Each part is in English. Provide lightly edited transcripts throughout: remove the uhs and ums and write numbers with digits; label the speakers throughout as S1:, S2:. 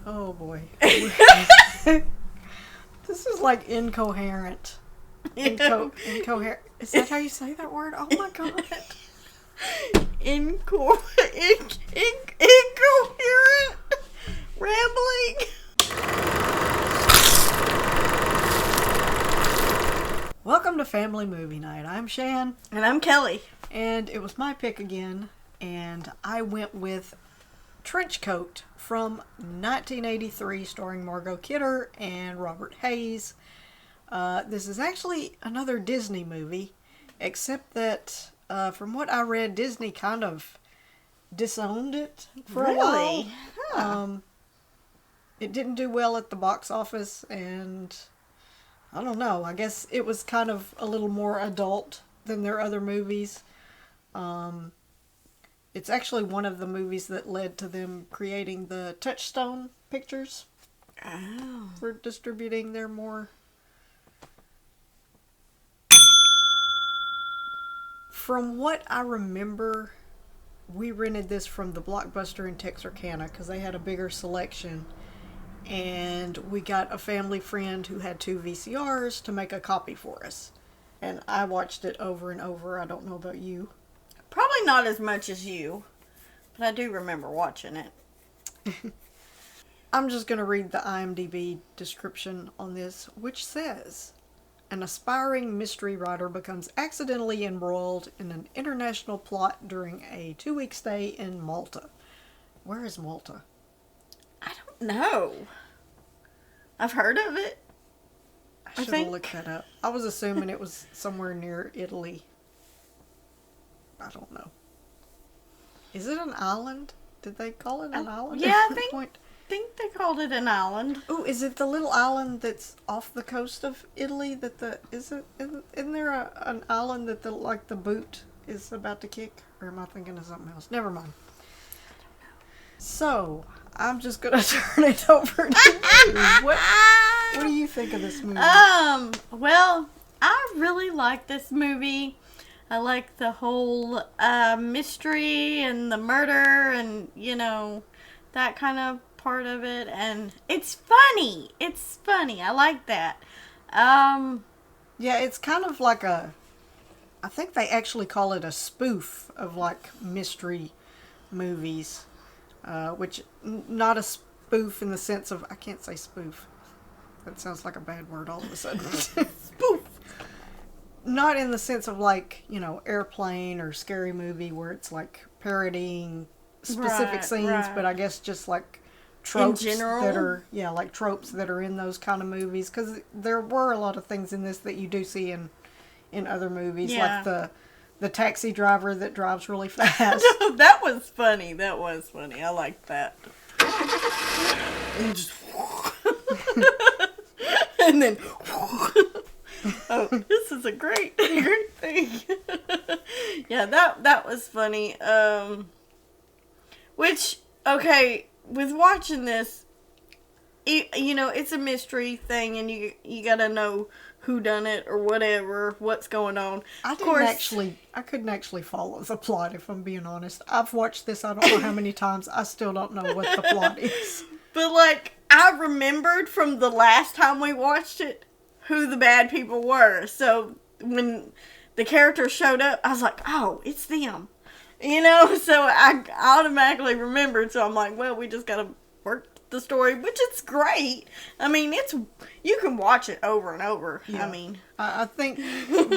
S1: Oh boy. This is like incoherent. Incoherent. Is that how you say that word? Oh my god.
S2: Incoherent rambling.
S1: Welcome to Family Movie Night. I'm Shan.
S2: And I'm Kelly.
S1: And it was my pick again. And I went with Trenchcoat from 1983, starring Margot Kidder and Robert Hayes. This is actually another Disney movie, except that from what I read, Disney kind of disowned it for a while.
S2: Huh.
S1: It didn't do well at the box office, and I don't know. I guess it was kind of a little more adult than their other movies. It's actually one of the movies that led to them creating the Touchstone pictures.
S2: Oh.
S1: For distributing their more... From what I remember, we rented this from the Blockbuster in Texarkana because they had a bigger selection. And we got a family friend who had 2 VCRs to make a copy for us. And I watched it over and over. I don't know about you.
S2: Probably not as much as you, but I do remember watching it.
S1: I'm just going to read the IMDb description on this, which says, an aspiring mystery writer becomes accidentally embroiled in an international plot during a 2-week stay in Malta. Where is Malta?
S2: I don't know. I've heard of it.
S1: I should have looked that up. I was assuming it was somewhere near Italy. I don't know. Is it an island? Did they call it an island?
S2: Yeah, I think they called it an island.
S1: Oh, is it the little island that's off the coast of Italy? Isn't there an island that the boot is about to kick? Or am I thinking of something else? Never mind.
S2: I don't know.
S1: So, I'm just gonna turn it over to you. What do you think of this movie?
S2: Well, I really like this movie. I like the whole mystery and the murder and, that kind of part of it. And it's funny. It's funny. I like that.
S1: Yeah, it's kind of like I think they actually call it a spoof of, mystery movies. Which, not a spoof in the sense of, I can't say spoof. That sounds like a bad word all of a sudden. Spoof! Not in the sense of Airplane or Scary Movie where it's parodying specific scenes, but I guess just tropes
S2: in general?
S1: that are, tropes that are in those kind of movies. Because there were a lot of things in this that you do see in other movies, like the taxi driver that drives really fast.
S2: That was funny. I liked that. And just and then oh, this is a great thing. Yeah, that was funny. Which, okay, with watching this, it's a mystery thing, and you gotta know who done it or whatever, what's going on.
S1: I couldn't actually follow the plot, if I'm being honest. I've watched this I don't know how many times. I still don't know what the plot is.
S2: But I remembered from the last time we watched it who the bad people were. So when the characters showed up, I was like, oh, it's them. So I automatically remembered. So I'm like, well, we just gotta work the story, which is great. I mean, you can watch it over and over.
S1: Yeah.
S2: I mean,
S1: I think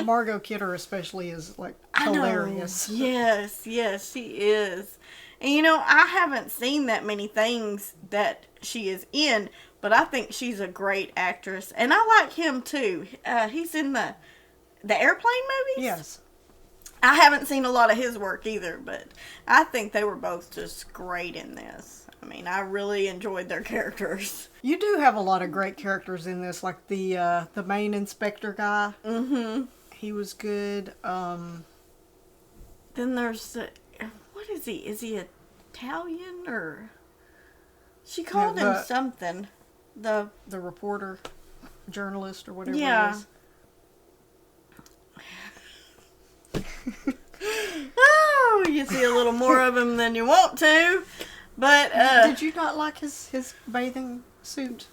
S1: Margot Kidder especially is hilarious.
S2: Yes, she is. And I haven't seen that many things that she is in, but I think she's a great actress, and I like him too. He's in the Airplane movies.
S1: Yes.
S2: I haven't seen a lot of his work either, but I think they were both just great in this. I mean, I really enjoyed their characters.
S1: You do have a lot of great characters in this, like the main inspector guy.
S2: Mm-hmm.
S1: He was good.
S2: Then there's what is he? Is he Italian or? She called him something. The
S1: reporter, journalist, or whatever
S2: yeah.
S1: it is.
S2: Oh, you see a little more of him than you want to. But
S1: did you not like his bathing suit?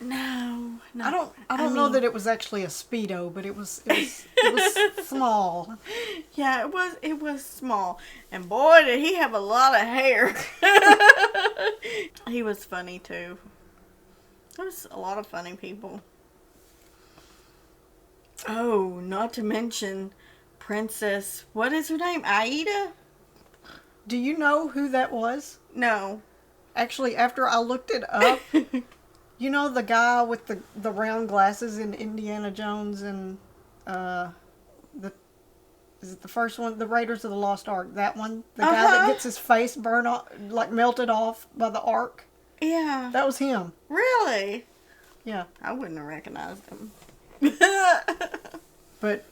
S2: No.
S1: I don't know that it was actually a Speedo, but it was small.
S2: Yeah, it was small. And boy, did he have a lot of hair. He was funny too. There was a lot of funny people. Oh, not to mention Princess, what is her name? Aida?
S1: Do you know who that was?
S2: No.
S1: Actually, after I looked it up, you know the guy with the round glasses in Indiana Jones and is it the first one, the Raiders of the Lost Ark? That one, the guy that gets his face burned off, like melted off by the Ark.
S2: Yeah.
S1: That was him.
S2: Really?
S1: Yeah.
S2: I wouldn't have recognized him.
S1: But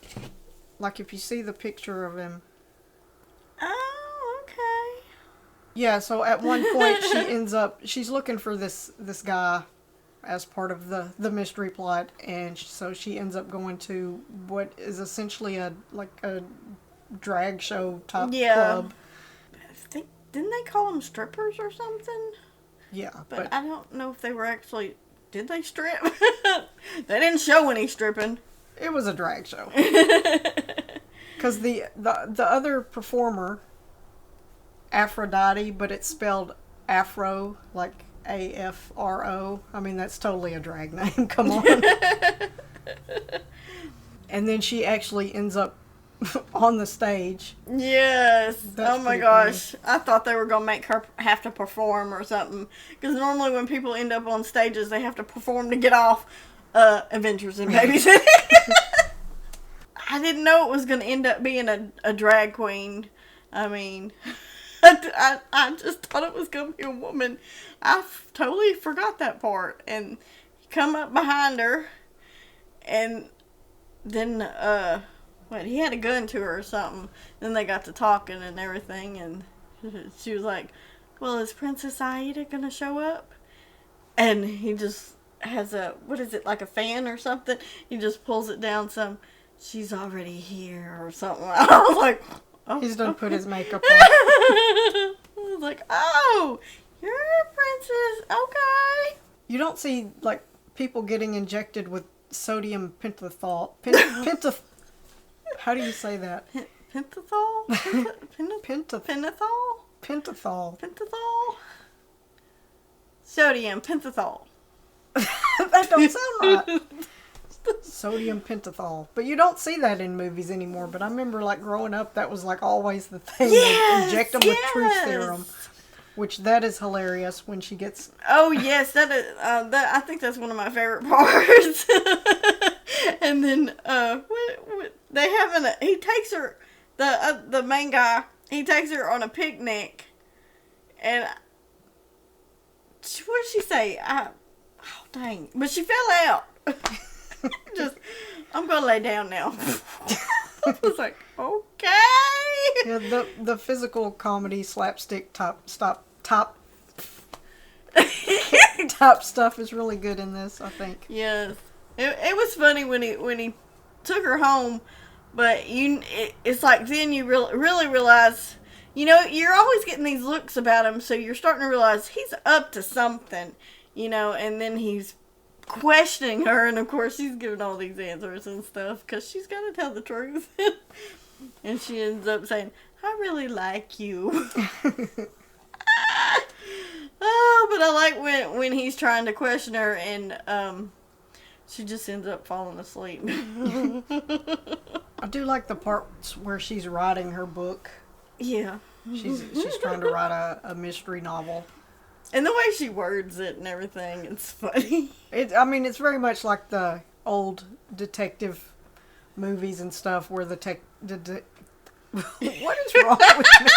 S1: like if you see the picture of him.
S2: Oh, okay.
S1: Yeah, so at one point she's looking for this guy as part of the mystery plot, and so she ends up going to what is essentially a drag show type club.
S2: Didn't they call them strippers or something?
S1: Yeah,
S2: but I don't know if they were actually. Did they strip? They didn't show any stripping.
S1: It was a drag show. Because the other performer, Aphrodite, but it's spelled Afro, like AFRO. I mean, that's totally a drag name. Come on. And then she actually ends up on the stage.
S2: Yes.
S1: That's
S2: oh my gosh. Funny. I thought they were going to make her have to perform or something. Because normally when people end up on stages, they have to perform to get off Adventures in Babysitting. I didn't know it was going to end up being a drag queen. I mean, I just thought it was going to be a woman. I totally forgot that part. And he come up behind her, and then, he had a gun to her or something. Then they got to talking and everything, and she was like, well, is Princess Aida going to show up? And he just has like a fan or something? He just pulls it down some, she's already here or something. I was like, oh.
S1: He's done put his makeup on.
S2: I was like, oh, you're a princess, okay.
S1: You don't see, like, people getting injected with sodium pentothal. How do you say that?
S2: Pentothal? Pentothal?
S1: Pentothal.
S2: Sodium pentothal.
S1: That don't sound right. Sodium pentothal. But you don't see that in movies anymore. But I remember, like, growing up, that was, like, always the thing.
S2: Yes,
S1: they inject them with truth serum. Which, that is hilarious when she gets...
S2: Oh, yes. That is, I think that's one of my favorite parts. And then, they have he takes her, the main guy, he takes her on a picnic. And, what did she say? Oh, dang. But she fell out. I'm going to lay down now. I was like, okay.
S1: Yeah, the physical comedy slapstick top stuff is really good in this, I think.
S2: Yes. It was funny when he took her home, but it's like then you really realize, you're always getting these looks about him, so you're starting to realize he's up to something, and then he's questioning her, and of course she's giving all these answers and stuff because she's got to tell the truth. And she ends up saying, I really like you. Oh, but I like when he's trying to question her, and she just ends up falling asleep.
S1: I do like the parts where she's writing her book.
S2: Yeah.
S1: She's trying to write a mystery novel.
S2: And the way she words it and everything, it's funny.
S1: It's very much like the old detective movies and stuff where what is wrong with me?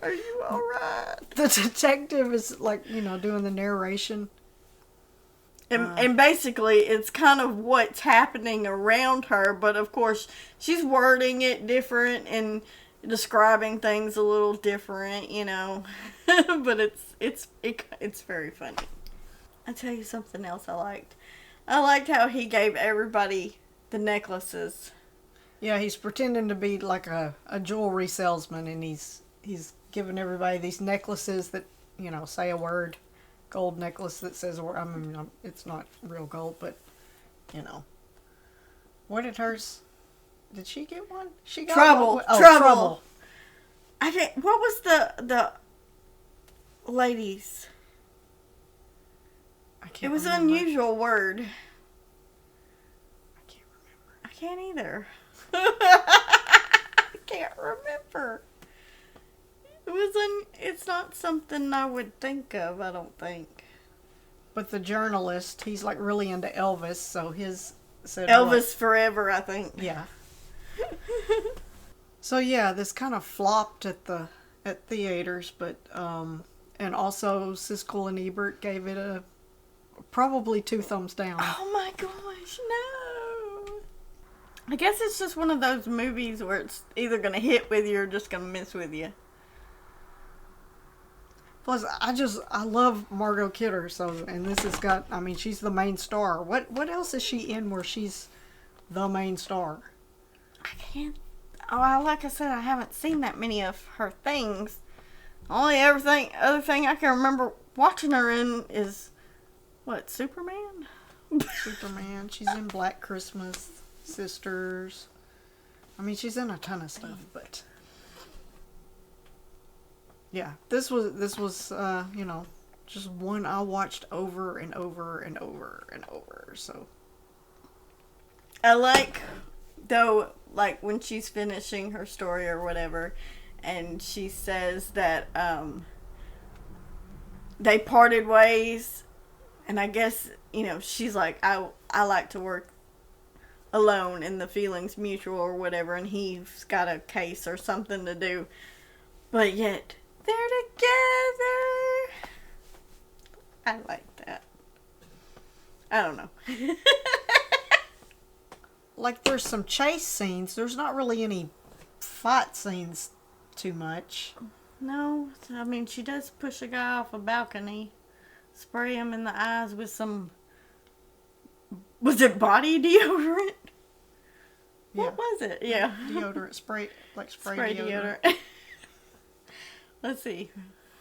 S2: Are you alright?
S1: The detective is like, doing the narration.
S2: And basically, it's kind of what's happening around her, but of course, she's wording it different and describing things a little different, But it's very funny. I'll tell you something else I liked. I liked how he gave everybody the necklaces.
S1: Yeah, he's pretending to be like a jewelry salesman, and he's giving everybody these necklaces that, say a word. Gold necklace that says a word. I mean, it's not real gold, but, What did hers... Did she get one? She got
S2: Trouble.
S1: one. Oh,
S2: Trouble. I can't... What was the ladies?
S1: I can't
S2: It was
S1: remember.
S2: an unusual word.
S1: I can't remember.
S2: I can't either. I can't remember. It's not something I would think of, I don't think.
S1: But the journalist, he's like really into Elvis, so his said
S2: Elvis Forever, I think.
S1: Yeah. So yeah, this kind of flopped at theaters, but and also Siskel and Ebert gave it probably 2 thumbs down.
S2: Oh my gosh, no. I guess it's just one of those movies where it's either going to hit with you or just going to miss with you.
S1: Plus, I love Margot Kidder, and this has got, I mean, she's the main star. What else is she in where she's the main star?
S2: I can't. Oh, like I said, I haven't seen that many of her things. Only other thing I can remember watching her in is, what, Superman?
S1: Superman. She's in Black Christmas, Sisters. I mean, she's in a ton of stuff, but yeah, this was just one I watched over and over and over and over. So
S2: I like, though, like when she's finishing her story or whatever, and she says that they parted ways, and I guess, she's like, I like to work alone and the feeling's mutual or whatever, and he's got a case or something to do, but yet they're together. I like that. I don't know.
S1: like there's some chase scenes. There's not really any fight scenes too much.
S2: No, I mean, she does push a guy off a balcony, spray him in the eyes with some, was it body deodorant?
S1: Yeah.
S2: What was it? Yeah.
S1: Deodorant, spray deodorant.
S2: Let's see.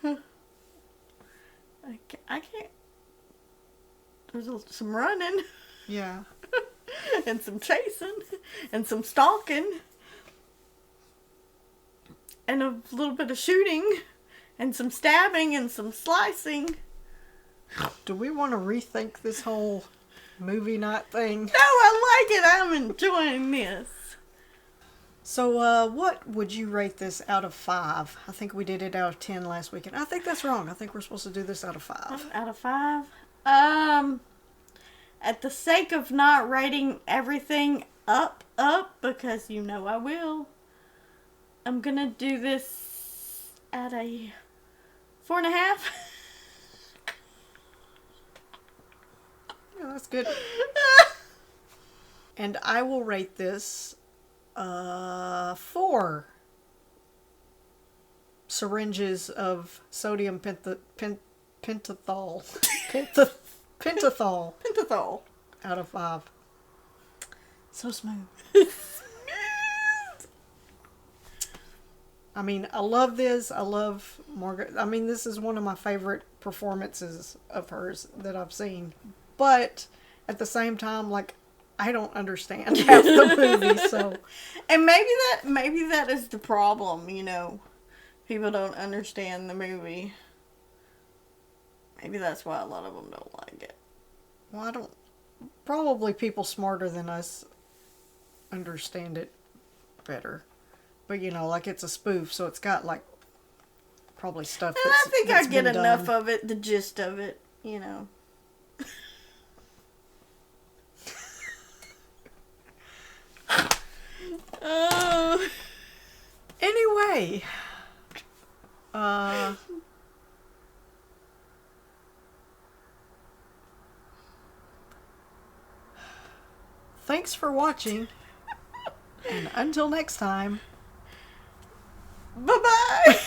S2: I can't. There's some running.
S1: Yeah.
S2: And some chasing. And some stalking. And a little bit of shooting. And some stabbing and some slicing.
S1: Do we want to rethink this whole movie night thing?
S2: No, I like it. I'm enjoying this.
S1: So, what would you rate this out of 5? I think we did it out of 10 last weekend. I think that's wrong. I think we're supposed to do this out of 5.
S2: Out of 5? At the sake of not rating everything up, because I will, I'm gonna do this at a 4.5.
S1: Yeah, that's good. And I will rate this 4 syringes of sodium pentothal.
S2: Pentothal.
S1: Out of 5. So smooth. I mean, I love this. I love Margaret. I mean, this is one of my favorite performances of hers that I've seen. But at the same time, like, I don't understand half the movie, so.
S2: And maybe that is the problem, People don't understand the movie. Maybe that's why a lot of them don't like it.
S1: Well, probably people smarter than us understand it better. But, like, it's a spoof, so it's got, like, probably stuff
S2: and
S1: that's
S2: I think
S1: that's
S2: I get
S1: been
S2: enough
S1: done.
S2: of it, the gist of it,
S1: Anyway, thanks for watching, and until next time,
S2: bye-bye.